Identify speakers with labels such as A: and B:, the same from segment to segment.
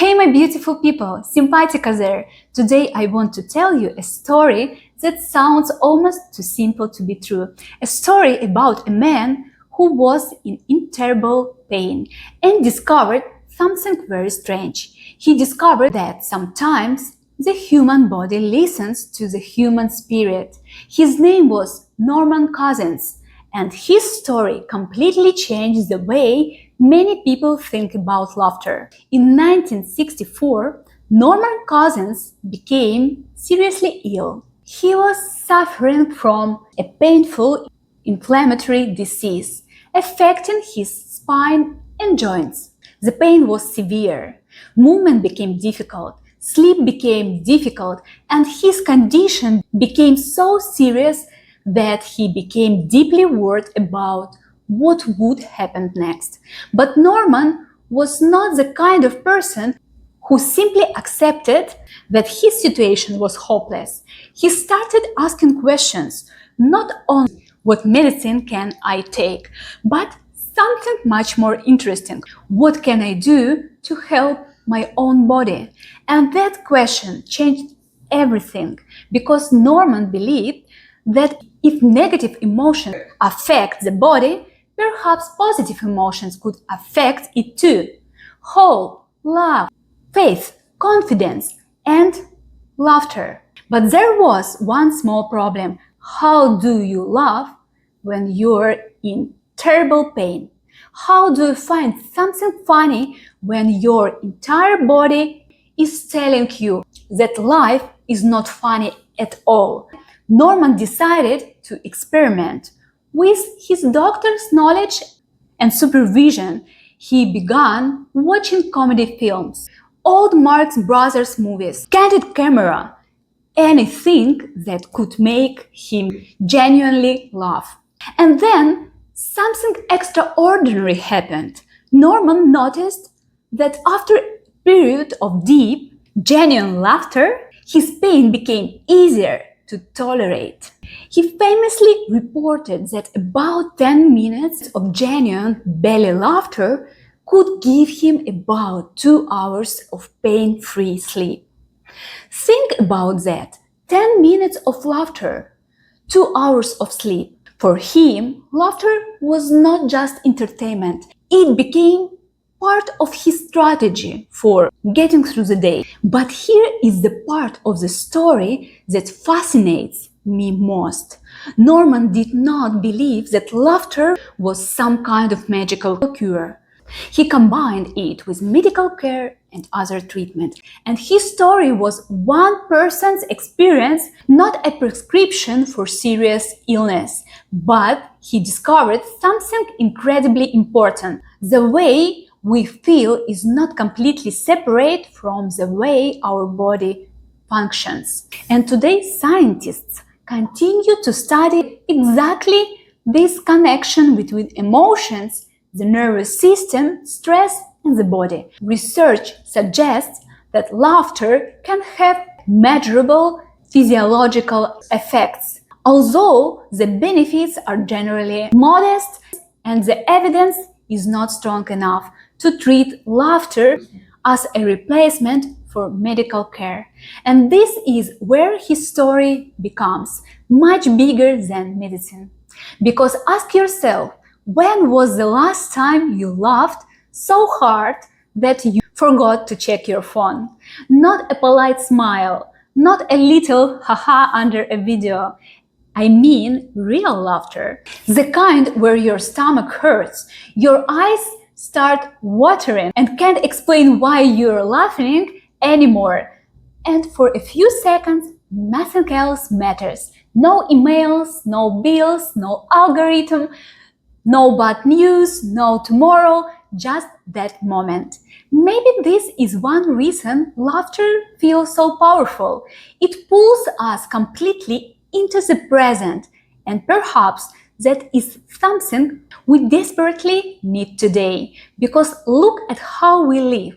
A: Hey my beautiful people, Simpatica there. Today I want to tell you a story that sounds almost too simple to be true. A story about a man who was in terrible pain and discovered something very strange. He discovered that sometimes the human body listens to the human spirit. His name was Norman Cousins, and his story completely changed the way many people think about laughter. In 1964, Norman Cousins became seriously ill. He was suffering from a painful inflammatory disease affecting his spine and joints. The pain was severe. Movement became difficult. Sleep became difficult, and his condition became so serious that he became deeply worried about what would happen next. But Norman was not the kind of person who simply accepted that his situation was hopeless. He started asking questions, not only what medicine can I take, but something much more interesting. What can I do to help my own body? And that question changed everything because Norman believed that if negative emotions affect the body, perhaps positive emotions could affect it too. Hope, love, faith, confidence, and laughter. But there was one small problem. How do you laugh when you're in terrible pain? How do you find something funny when your entire body is telling you that life is not funny at all? Norman decided to experiment. With his doctor's knowledge and supervision, he began watching comedy films, old Marx Brothers movies, candid camera, anything that could make him genuinely laugh. And then something extraordinary happened. Norman noticed that after a period of deep, genuine laughter, his pain became easier to tolerate. He famously reported that about 10 minutes of genuine belly laughter could give him about 2 hours of pain-free sleep. Think about that. 10 minutes of laughter, 2 hours of sleep. For him, laughter was not just entertainment. It became part of his strategy for getting through the day. But here is the part of the story that fascinates me most. Norman did not believe that laughter was some kind of magical cure. He combined it with medical care and other treatment. And his story was one person's experience, not a prescription for serious illness. But he discovered something incredibly important. The way we feel is not completely separate from the way our body functions. And today scientists continue to study exactly this connection between emotions, the nervous system, stress, and the body. Research suggests that laughter can have measurable physiological effects, although the benefits are generally modest and the evidence is not strong enough to treat laughter as a replacement for medical care. And this is where his story becomes much bigger than medicine. Because ask yourself, when was the last time you laughed so hard that you forgot to check your phone? Not a polite smile, not a little haha under a video. I mean real laughter. The kind where your stomach hurts, your eyes start watering and can't explain why you're laughing anymore. And for a few seconds, nothing else matters. No emails, no bills, no algorithm, no bad news, no tomorrow, just that moment. Maybe this is one reason laughter feels so powerful. It pulls us completely into the present, and perhaps that is something we desperately need today. Because look at how we live.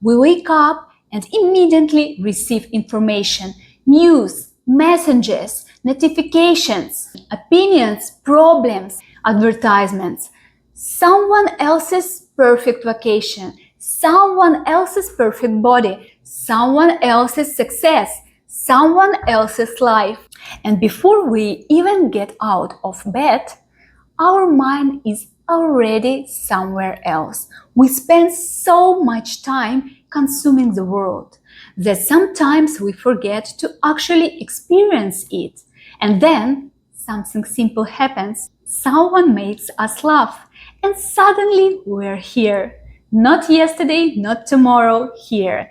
A: We wake up and immediately receive information, news, messages, notifications, opinions, problems, advertisements, someone else's perfect vacation, someone else's perfect body, someone else's success, someone else's life. And before we even get out of bed, our mind is already somewhere else. We spend so much time consuming the world that sometimes we forget to actually experience it. And then something simple happens. Someone makes us laugh, and suddenly we're here. Not yesterday, not tomorrow, here.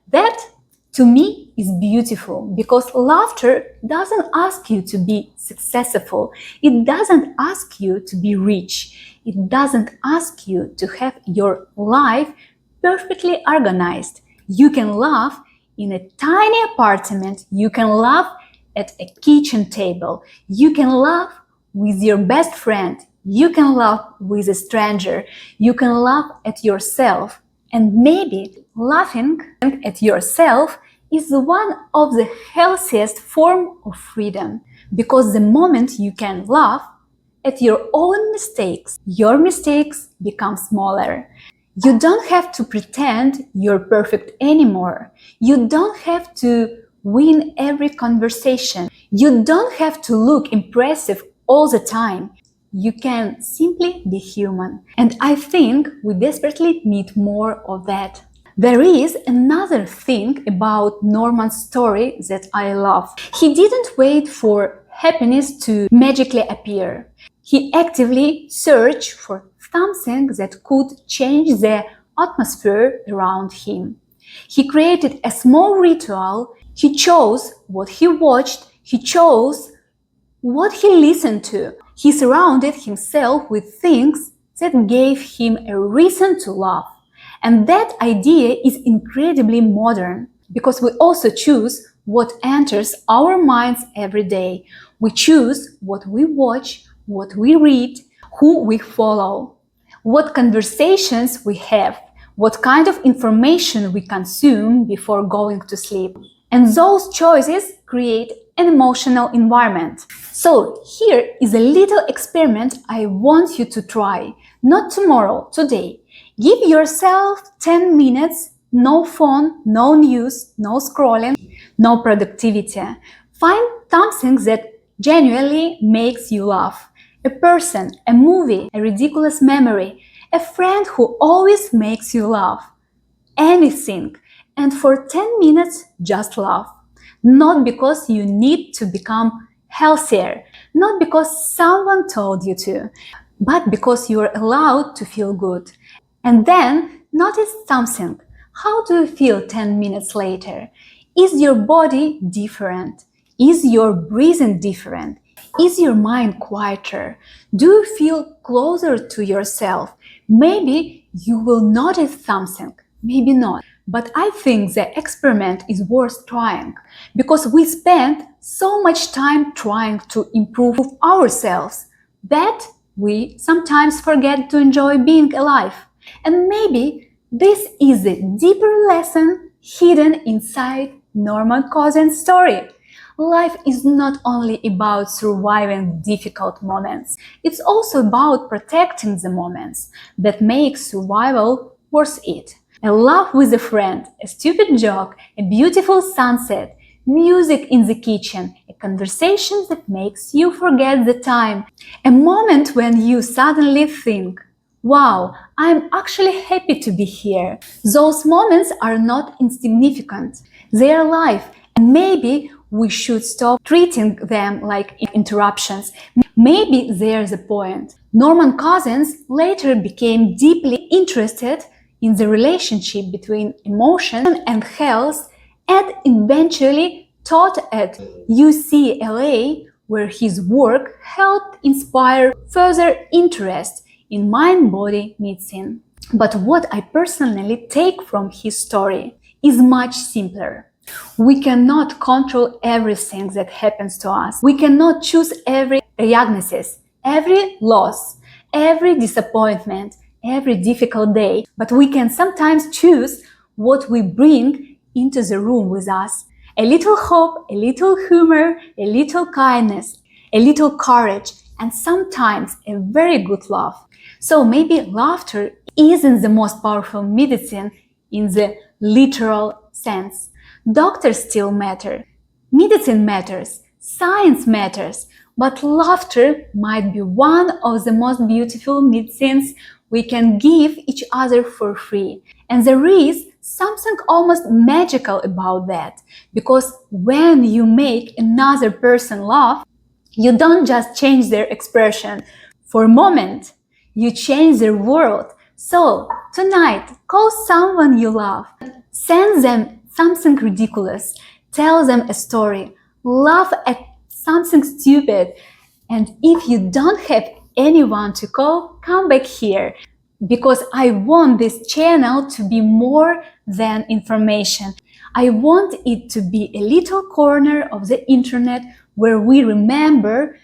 A: That, to me, is beautiful because laughter doesn't ask you to be successful. It doesn't ask you to be rich. It doesn't ask you to have your life perfectly organized. You can laugh in a tiny apartment. You can laugh at a kitchen table. You can laugh with your best friend. You can laugh with a stranger. You can laugh at yourself. And maybe laughing at yourself is one of the healthiest forms of freedom, because the moment you can laugh at your own mistakes, your mistakes become smaller. You don't have to pretend you're perfect anymore. You don't have to win every conversation. You don't have to look impressive all the time. You can simply be human. And I think we desperately need more of that. There is another thing about Norman's story that I love. He didn't wait for happiness to magically appear. He actively searched for something that could change the atmosphere around him. He created a small ritual. He chose what he watched. He chose what he listened to. He surrounded himself with things that gave him a reason to laugh. And that idea is incredibly modern because we also choose what enters our minds every day. We choose what we watch, what we read, who we follow, what conversations we have, what kind of information we consume before going to sleep. And those choices create an emotional environment. So here is a little experiment I want you to try. Not tomorrow, today. Give yourself 10 minutes, no phone, no news, no scrolling, no productivity. Find something that genuinely makes you laugh. A person, a movie, a ridiculous memory, a friend who always makes you laugh. Anything. And for 10 minutes, just laugh. Not because you need to become healthier, not because someone told you to, but because you're allowed to feel good. And then notice something. How do you feel 10 minutes later? Is your body different? Is your breathing different? Is your mind quieter? Do you feel closer to yourself? Maybe you will notice something, maybe not. But I think the experiment is worth trying because we spend so much time trying to improve ourselves that we sometimes forget to enjoy being alive. And maybe this is a deeper lesson hidden inside Norman Cousins' story. Life is not only about surviving difficult moments, it's also about protecting the moments that make survival worth it. A laugh with a friend, a stupid joke, a beautiful sunset, music in the kitchen, a conversation that makes you forget the time, a moment when you suddenly think, wow, I'm actually happy to be here. Those moments are not insignificant. They are life, and maybe we should stop treating them like interruptions. Maybe there's a point. Norman Cousins later became deeply interested in the relationship between emotion and health and eventually taught at UCLA, where his work helped inspire further interest in mind-body medicine. But what I personally take from his story is much simpler. We cannot control everything that happens to us. We cannot choose every diagnosis, every loss, every disappointment, every difficult day, but we can sometimes choose what we bring into the room with us. A little hope, a little humor, a little kindness, a little courage, and sometimes a very good laugh. So maybe laughter isn't the most powerful medicine in the literal sense. Doctors still matter, medicine matters, science matters, but laughter might be one of the most beautiful medicines we can give each other for free. And there is something almost magical about that, because when you make another person laugh, you don't just change their expression for a moment, you change their world. So, tonight, call someone you love, send them something ridiculous, tell them a story, laugh at something stupid, and if you don't have anyone to call, come back here, because I want this channel to be more than information. I want it to be a little corner of the internet where we remember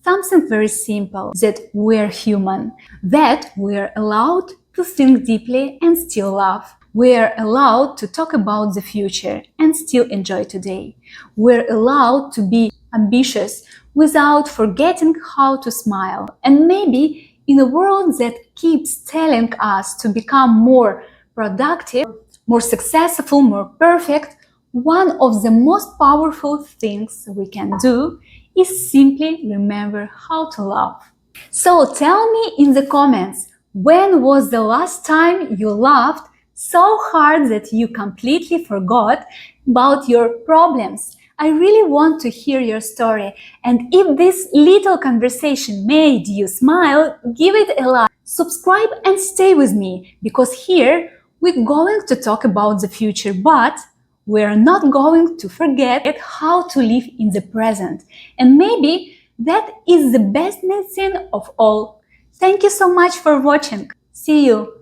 A: something very simple, that we're human, that we're allowed to think deeply and still laugh. We're allowed to talk about the future and still enjoy today. We're allowed to be ambitious without forgetting how to smile. And maybe in a world that keeps telling us to become more productive, more successful, more perfect, one of the most powerful things we can do is simply remember how to laugh. So tell me in the comments, when was the last time you laughed so hard that you completely forgot about your problems? I really want to hear your story. And if this little conversation made you smile, give it a like, subscribe and stay with me, because here we're going to talk about the future, but we're not going to forget how to live in the present. And maybe that is the best medicine of all. Thank you so much for watching. See you